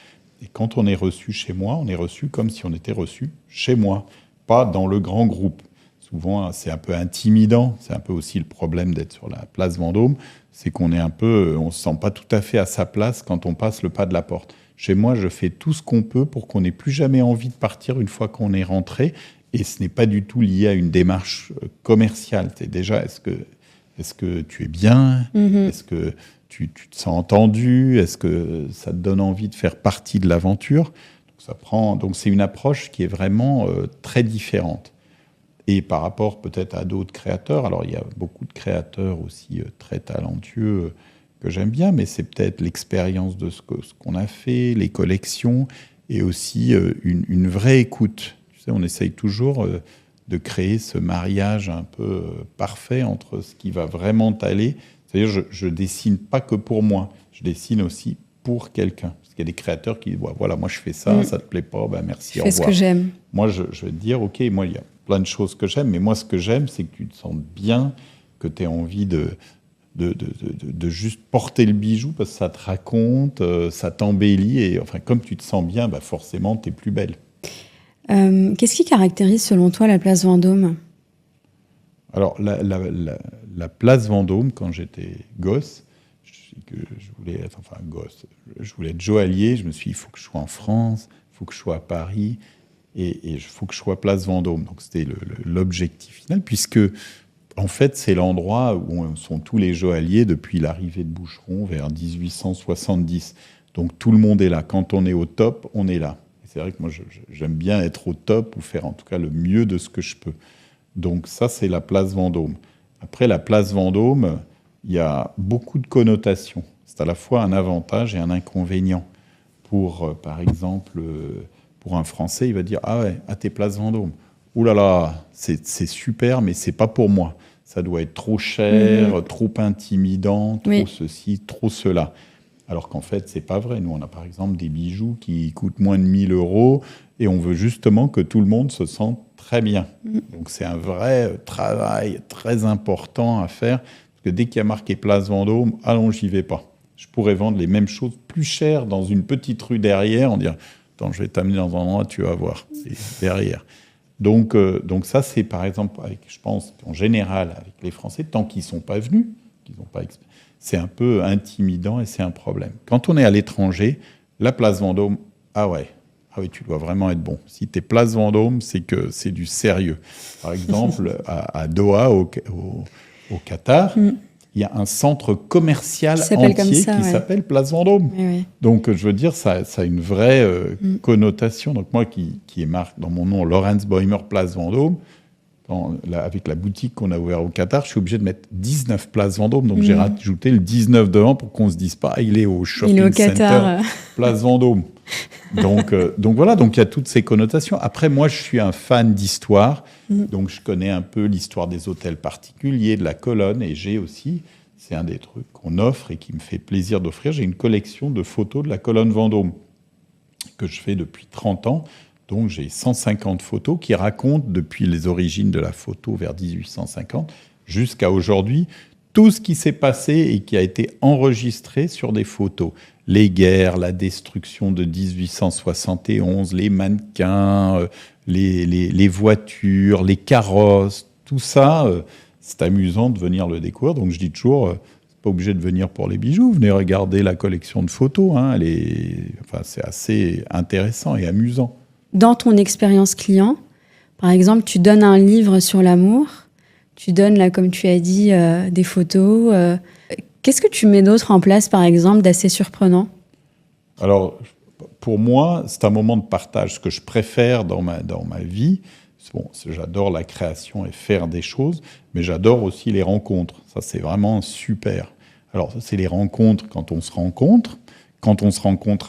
Speaker 2: Et quand on est reçu chez moi, on est reçu comme si on était reçu chez moi, pas dans le grand groupe. Souvent, c'est un peu intimidant. C'est un peu aussi le problème d'être sur la place Vendôme. C'est qu'on est on se sent pas tout à fait à sa place quand on passe le pas de la porte. Chez moi, je fais tout ce qu'on peut pour qu'on n'ait plus jamais envie de partir une fois qu'on est rentré. Et ce n'est pas du tout lié à une démarche commerciale. C'est déjà, est-ce que tu es bien? Est-ce que tu te sens entendu? Est-ce que ça te donne envie de faire partie de l'aventure? Donc c'est une approche qui est vraiment très différente. Et par rapport peut-être à d'autres créateurs, alors il y a beaucoup de créateurs aussi très talentueux que j'aime bien, mais c'est peut-être l'expérience de ce qu'on a fait, les collections, et aussi une vraie écoute. Tu sais, on essaye toujours de créer ce mariage un peu parfait entre ce qui va vraiment t'aller. C'est-à-dire, je dessine pas que pour moi, je dessine aussi pour quelqu'un. Parce qu'il y a des créateurs qui disent, voilà, moi je fais ça, ça te plaît pas, ben merci, au revoir.
Speaker 1: Je fais ce que j'aime.
Speaker 2: Moi, je vais te dire, ok, moi il y a plein de choses que j'aime, mais moi ce que j'aime, c'est que tu te sentes bien, que tu aies envie de juste porter le bijou parce que ça te raconte, ça t'embellit, et enfin, comme tu te sens bien, bah forcément, tu es plus belle.
Speaker 1: Qu'est-ce qui caractérise, selon toi, la place Vendôme ?
Speaker 2: Alors, la place Vendôme, quand j'étais gosse, je voulais être joaillier, je me suis dit, il faut que je sois en France, il faut que je sois à Paris, et il faut que je sois place Vendôme. Donc, c'était l'objectif final, puisque en fait, c'est l'endroit où sont tous les joailliers depuis l'arrivée de Boucheron vers 1870. Donc tout le monde est là. Quand on est au top, on est là. Et c'est vrai que moi, j'aime bien être au top ou faire en tout cas le mieux de ce que je peux. Donc ça, c'est la place Vendôme. Après, la place Vendôme, il y a beaucoup de connotations. C'est à la fois un avantage et un inconvénient. Par exemple, pour un Français, il va dire « Ah ouais, à tes places Vendôme ». Ouh là là, c'est super, mais c'est pas pour moi. Ça doit être trop cher, trop intimidant, trop ceci, trop cela. Alors qu'en fait, c'est pas vrai. Nous, on a par exemple des bijoux qui coûtent moins de 1 000 € et on veut justement que tout le monde se sente très bien. Donc c'est un vrai travail très important à faire. Parce que dès qu'il y a marqué Place Vendôme, allons, j'y vais pas. Je pourrais vendre les mêmes choses plus chères dans une petite rue derrière. On dirait, attends, je vais t'amener dans un endroit, tu vas voir. C'est derrière. Donc ça, c'est par exemple, je pense qu'en général, avec les Français, tant qu'ils ne sont pas venus, c'est un peu intimidant et c'est un problème. Quand on est à l'étranger, la place Vendôme, ah oui, tu dois vraiment être bon. Si tu es place Vendôme, c'est que c'est du sérieux. Par exemple, à Doha, au Qatar, il y a un centre commercial entier qui s'appelle Place Vendôme. Oui. Donc, je veux dire, ça a une vraie connotation. Donc, moi qui ai marqué dans mon nom Lorenz Boimer Place Vendôme, avec la boutique qu'on a ouverte au Qatar, je suis obligé de mettre 19 Place Vendôme. Donc, j'ai rajouté le 19 devant pour qu'on ne se dise pas, il est au shopping center Place Vendôme. Donc voilà, donc il y a toutes ces connotations. Après, moi, je suis un fan d'histoire, donc je connais un peu l'histoire des hôtels particuliers, de la colonne, et j'ai aussi, c'est un des trucs qu'on offre et qui me fait plaisir d'offrir, j'ai une collection de photos de la colonne Vendôme que je fais depuis 30 ans. Donc j'ai 150 photos qui racontent depuis les origines de la photo vers 1850 jusqu'à aujourd'hui tout ce qui s'est passé et qui a été enregistré sur des photos. Les guerres, la destruction de 1871, les mannequins, les voitures, les carrosses, tout ça, c'est amusant de venir le découvrir. Donc je dis toujours, c'est pas obligé de venir pour les bijoux, venez regarder la collection de photos. Hein, c'est assez intéressant et amusant.
Speaker 1: Dans ton expérience client, par exemple, tu donnes un livre sur l'amour, tu donnes, là, comme tu as dit, des photos. Qu'est-ce que tu mets d'autre en place, par exemple, d'assez surprenant ?
Speaker 2: Alors, pour moi, c'est un moment de partage. Ce que je préfère dans ma vie, j'adore la création et faire des choses, mais j'adore aussi les rencontres. Ça, c'est vraiment super. Alors, ça, c'est les rencontres quand on se rencontre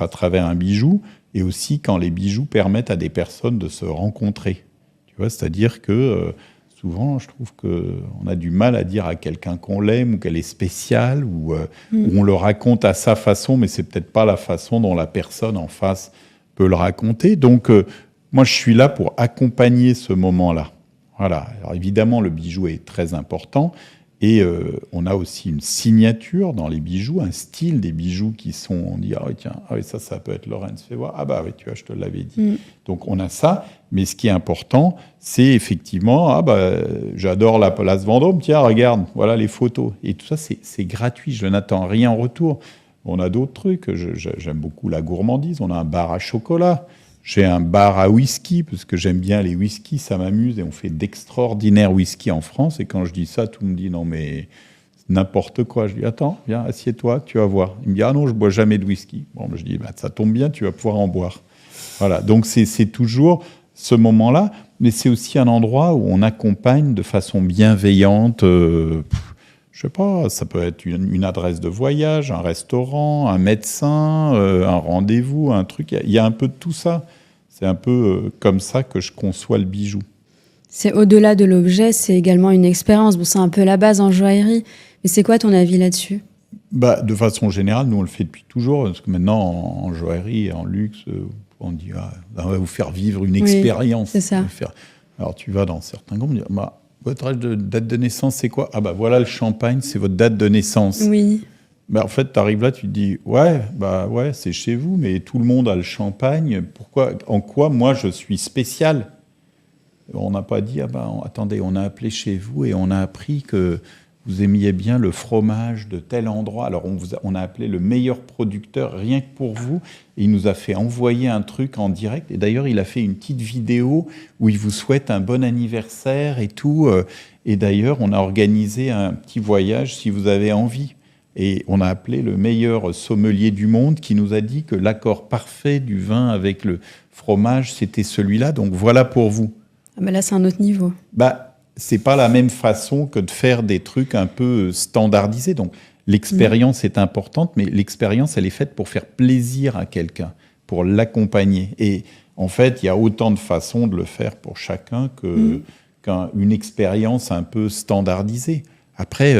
Speaker 2: à travers un bijou, et aussi quand les bijoux permettent à des personnes de se rencontrer. Tu vois, c'est-à-dire que souvent, je trouve qu'on a du mal à dire à quelqu'un qu'on l'aime ou qu'elle est spéciale, ou on le raconte à sa façon, mais c'est peut-être pas la façon dont la personne en face peut le raconter. Donc, moi, je suis là pour accompagner ce moment-là. Voilà. Alors, évidemment, le bijou est très important. Et on a aussi une signature dans les bijoux, un style des bijoux qui sont, on dit, ça peut être Lorenz, fais voir. Ah bah oui, tu vois, je te l'avais dit. Donc on a ça, mais ce qui est important, c'est effectivement, j'adore la place Vendôme, tiens, regarde, voilà les photos. Et tout ça, c'est gratuit, je n'attends rien en retour. On a d'autres trucs, j'aime beaucoup la gourmandise, on a un bar à chocolat. J'ai un bar à whisky, parce que j'aime bien les whiskies, ça m'amuse, et on fait d'extraordinaires whiskies en France. Et quand je dis ça, tout le monde dit non, mais n'importe quoi. Je dis attends, viens, assieds-toi, tu vas voir. Il me dit ah non, je bois jamais de whisky. Bon, je dis ça tombe bien, tu vas pouvoir en boire. Voilà, donc c'est toujours ce moment-là, mais c'est aussi un endroit où on accompagne de façon bienveillante. Je sais pas, ça peut être une adresse de voyage, un restaurant, un médecin, un rendez-vous, un truc. Il y a un peu de tout ça. C'est un peu comme ça que je conçois le bijou.
Speaker 1: C'est au-delà de l'objet, c'est également une expérience. Bon, c'est un peu la base en joaillerie. Mais c'est quoi ton avis là-dessus ?
Speaker 2: De façon générale, nous on le fait depuis toujours. Parce que maintenant, en joaillerie, en luxe, on dit on va vous faire vivre une expérience.
Speaker 1: C'est ça.
Speaker 2: Alors tu vas dans certains groupes, on dit votre âge de date de naissance, c'est quoi ? Voilà le champagne, c'est votre date de naissance.
Speaker 1: Oui.
Speaker 2: En fait, tu arrives là, tu te dis ouais, c'est chez vous, mais tout le monde a le champagne. Pourquoi ? En quoi moi je suis spécial ? On n'a pas dit attendez, on a appelé chez vous et on a appris que vous aimiez bien le fromage de tel endroit. Alors on a appelé le meilleur producteur rien que pour vous. Et il nous a fait envoyer un truc en direct. Et d'ailleurs, il a fait une petite vidéo où il vous souhaite un bon anniversaire et tout. Et d'ailleurs, on a organisé un petit voyage si vous avez envie. Et on a appelé le meilleur sommelier du monde qui nous a dit que l'accord parfait du vin avec le fromage, c'était celui-là. Donc voilà pour vous.
Speaker 1: Là, c'est un autre niveau.
Speaker 2: C'est pas la même façon que de faire des trucs un peu standardisés. Donc, l'expérience est importante, mais l'expérience, elle est faite pour faire plaisir à quelqu'un, pour l'accompagner. Et en fait, il y a autant de façons de le faire pour chacun qu'une expérience un peu standardisée. Après,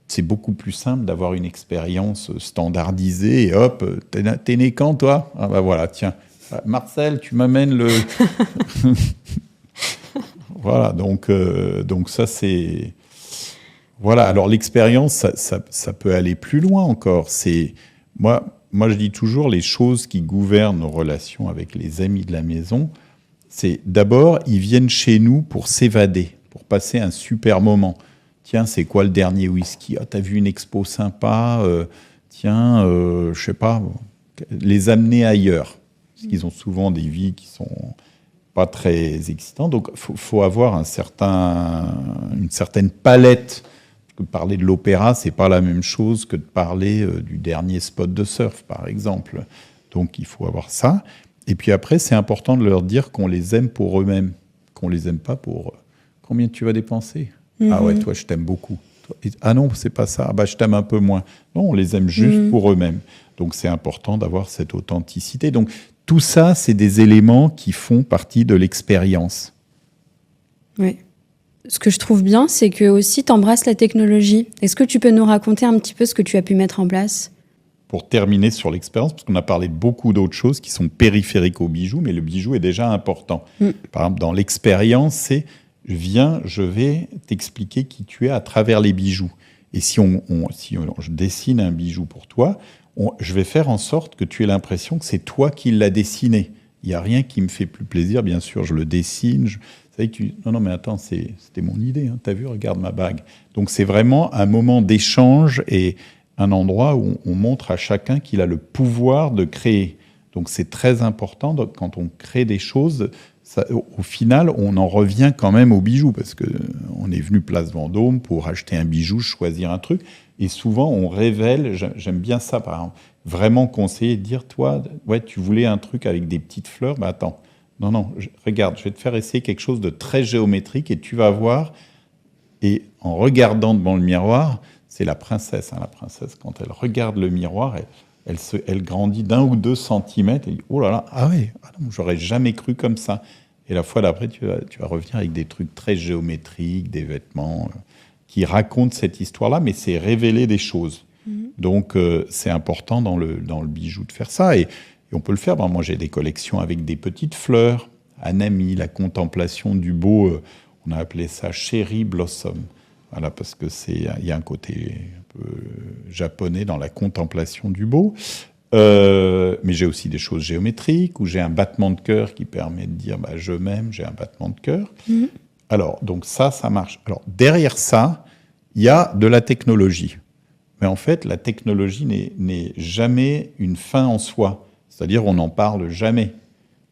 Speaker 2: c'est beaucoup plus simple d'avoir une expérience standardisée et hop, t'es né quand, toi ? Voilà, tiens. Marcel, tu m'amènes le... Voilà, donc ça c'est... Voilà, alors l'expérience, ça peut aller plus loin encore. Moi je dis toujours, les choses qui gouvernent nos relations avec les amis de la maison, c'est d'abord, ils viennent chez nous pour s'évader, pour passer un super moment. Tiens, c'est quoi le dernier whisky ? T'as vu une expo sympa ? Je sais pas, les amener ailleurs. Parce qu'ils ont souvent des vies qui sont... pas très excitant, donc faut avoir une certaine palette. Parce que parler de l'opéra, c'est pas la même chose que de parler du dernier spot de surf, par exemple. Donc il faut avoir ça. Et puis après, c'est important de leur dire qu'on les aime pour eux-mêmes, qu'on les aime pas pour combien tu vas dépenser. Ah ouais, toi je t'aime beaucoup. Ah non, c'est pas ça. Je t'aime un peu moins. Non, on les aime juste pour eux-mêmes. Donc c'est important d'avoir cette authenticité. Donc tout ça, c'est des éléments qui font partie de l'expérience.
Speaker 1: Oui. Ce que je trouve bien, c'est que aussi tu embrasses la technologie. Est-ce que tu peux nous raconter un petit peu ce que tu as pu mettre en place ?
Speaker 2: Pour terminer sur l'expérience, parce qu'on a parlé de beaucoup d'autres choses qui sont périphériques au bijou, mais le bijou est déjà important. Par exemple, dans l'expérience, c'est je vais t'expliquer qui tu es à travers les bijoux. Et si je dessine un bijou pour toi, je vais faire en sorte que tu aies l'impression que c'est toi qui l'as dessiné. Il n'y a rien qui me fait plus plaisir, bien sûr, je le dessine. Non, mais attends, c'était mon idée, hein, t'as vu, regarde ma bague. Donc c'est vraiment un moment d'échange et un endroit où on montre à chacun qu'il a le pouvoir de créer. Donc c'est très important, quand on crée des choses, au final, on en revient quand même au bijou, parce qu'on est venu Place Vendôme pour acheter un bijou, choisir un truc. Et souvent, on révèle, j'aime bien ça, par exemple, vraiment conseiller, dire, toi, tu voulais un truc avec des petites fleurs, attends, non, regarde, je vais te faire essayer quelque chose de très géométrique et tu vas voir, et en regardant devant le miroir, c'est la princesse, la princesse, quand elle regarde le miroir, elle grandit d'1 ou 2 centimètres, et dit, oh là là, non, j'aurais jamais cru comme ça. Et la fois d'après, tu vas revenir avec des trucs très géométriques, des vêtements... qui raconte cette histoire-là, mais c'est révéler des choses. Donc, c'est important dans le bijou de faire ça. Et on peut le faire. Moi, j'ai des collections avec des petites fleurs. Anami, la contemplation du beau, on a appelé ça Cherry Blossom. Voilà, parce que il y a un côté un peu japonais dans la contemplation du beau. Mais j'ai aussi des choses géométriques, où j'ai un battement de cœur qui permet de dire je m'aime, j'ai un battement de cœur. Alors, donc ça marche. Alors, derrière ça, il y a de la technologie. Mais en fait, la technologie n'est jamais une fin en soi. C'est-à-dire, on n'en parle jamais.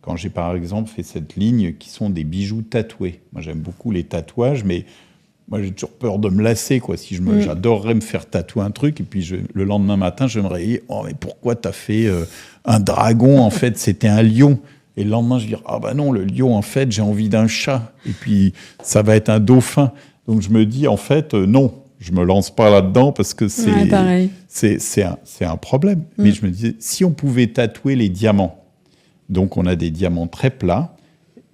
Speaker 2: Quand j'ai, par exemple, fait cette ligne qui sont des bijoux tatoués. Moi, j'aime beaucoup les tatouages, mais moi, j'ai toujours peur de me lasser, quoi. J'adorerais me faire tatouer un truc, et puis le lendemain matin, je me réveille. Oh, mais pourquoi t'as fait un dragon ? En fait, c'était un lion. Et le lendemain, je vais dire, ah ben non, le lion, en fait, j'ai envie d'un chat. Et puis, ça va être un dauphin. Donc, je me dis, en fait, non, je me lance pas là-dedans parce que c'est un problème. Mais je me disais, si on pouvait tatouer les diamants, donc on a des diamants très plats,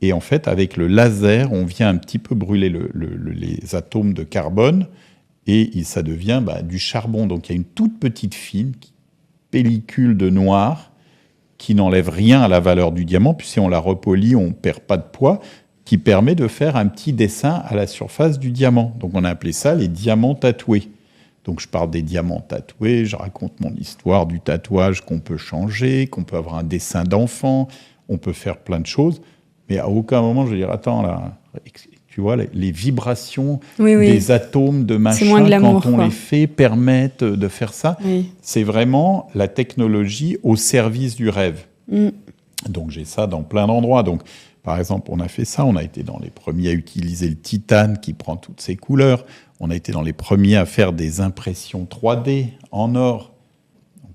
Speaker 2: et en fait, avec le laser, on vient un petit peu brûler les atomes de carbone, et ça devient du charbon. Donc, il y a une toute petite fine pellicule de noir qui n'enlève rien à la valeur du diamant, puis si on la repolit, on ne perd pas de poids, qui permet de faire un petit dessin à la surface du diamant. Donc on a appelé ça les diamants tatoués. Donc je parle des diamants tatoués, je raconte mon histoire du tatouage qu'on peut changer, qu'on peut avoir un dessin d'enfant, on peut faire plein de choses, mais à aucun moment je vais dire, attends là, tu vois, les vibrations des atomes de machin, quand on les fait, permettent de faire ça. Oui. C'est vraiment la technologie au service du rêve. Donc j'ai ça dans plein d'endroits. Donc, par exemple, on a fait ça, on a été dans les premiers à utiliser le titane qui prend toutes ses couleurs, on a été dans les premiers à faire des impressions 3D en or. On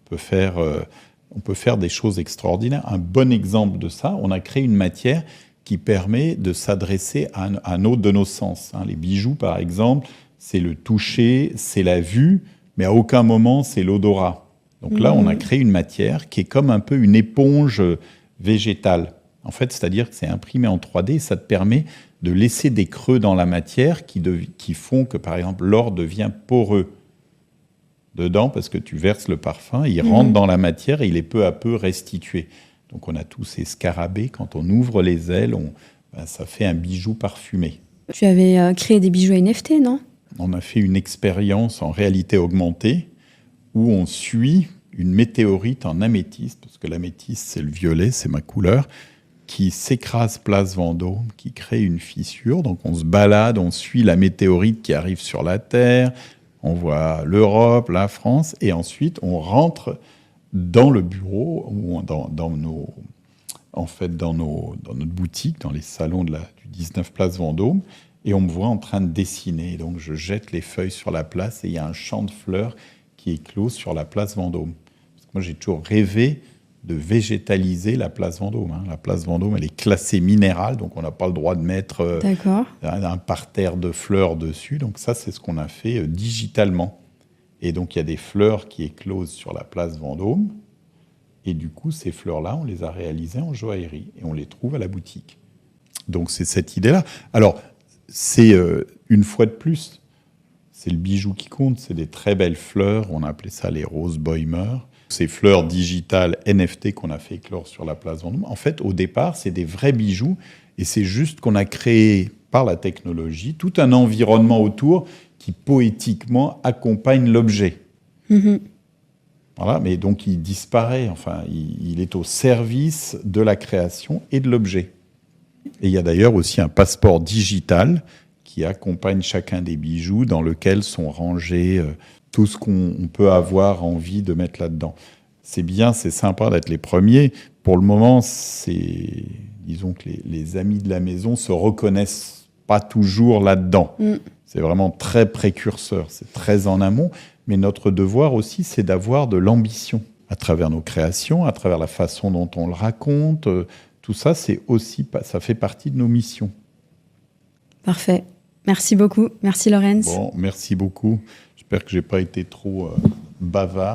Speaker 2: peut faire des choses extraordinaires. Un bon exemple de ça, on a créé une matière qui permet de s'adresser à un autre de nos sens. Les bijoux, par exemple, c'est le toucher, c'est la vue, mais à aucun moment, c'est l'odorat. Donc là, on a créé une matière qui est comme un peu une éponge végétale. En fait, c'est-à-dire que c'est imprimé en 3D et ça te permet de laisser des creux dans la matière qui font que, par exemple, l'or devient poreux dedans parce que tu verses le parfum, il rentre dans la matière et il est peu à peu restitué. Donc on a tous ces scarabées, quand on ouvre les ailes, ça fait un bijou parfumé.
Speaker 1: Tu avais créé des bijoux NFT, non ?
Speaker 2: On a fait une expérience en réalité augmentée où on suit une météorite en améthyste, parce que l'améthyste c'est le violet, c'est ma couleur, qui s'écrase place Vendôme, qui crée une fissure. Donc on se balade, on suit la météorite qui arrive sur la Terre, on voit l'Europe, la France, et ensuite on rentre dans le bureau ou dans notre boutique, dans les salons du 19 place Vendôme, et on me voit en train de dessiner. Donc je jette les feuilles sur la place et il y a un champ de fleurs qui éclose sur la place Vendôme. Parce que moi j'ai toujours rêvé de végétaliser la place Vendôme. La place Vendôme, elle est classée minérale, donc on n'a pas le droit de mettre un parterre de fleurs dessus. Donc ça, c'est ce qu'on a fait digitalement. Et donc, il y a des fleurs qui éclosent sur la place Vendôme. Et du coup, ces fleurs-là, on les a réalisées en joaillerie et on les trouve à la boutique. Donc, c'est cette idée-là. Alors, c'est une fois de plus, c'est le bijou qui compte. C'est des très belles fleurs. On a appelé ça les roses Bäumer. Ces fleurs digitales NFT qu'on a fait éclore sur la place Vendôme, en fait, au départ, c'est des vrais bijoux. Et c'est juste qu'on a créé, par la technologie, tout un environnement autour qui, poétiquement, accompagne l'objet. Voilà, mais donc, il disparaît. Enfin, il est au service de la création et de l'objet. Et il y a d'ailleurs aussi un passeport digital qui accompagne chacun des bijoux, dans lequel sont rangés tout ce qu'on peut avoir envie de mettre là-dedans. C'est bien, c'est sympa d'être les premiers. Pour le moment, disons que les amis de la maison se reconnaissent pas toujours là-dedans. C'est vraiment très précurseur, c'est très en amont. Mais notre devoir aussi, c'est d'avoir de l'ambition à travers nos créations, à travers la façon dont on le raconte. Tout ça, ça fait partie de nos missions.
Speaker 1: Parfait. Merci beaucoup. Merci Laurens.
Speaker 2: Bon, merci beaucoup. J'espère que je n'ai pas été trop bavard.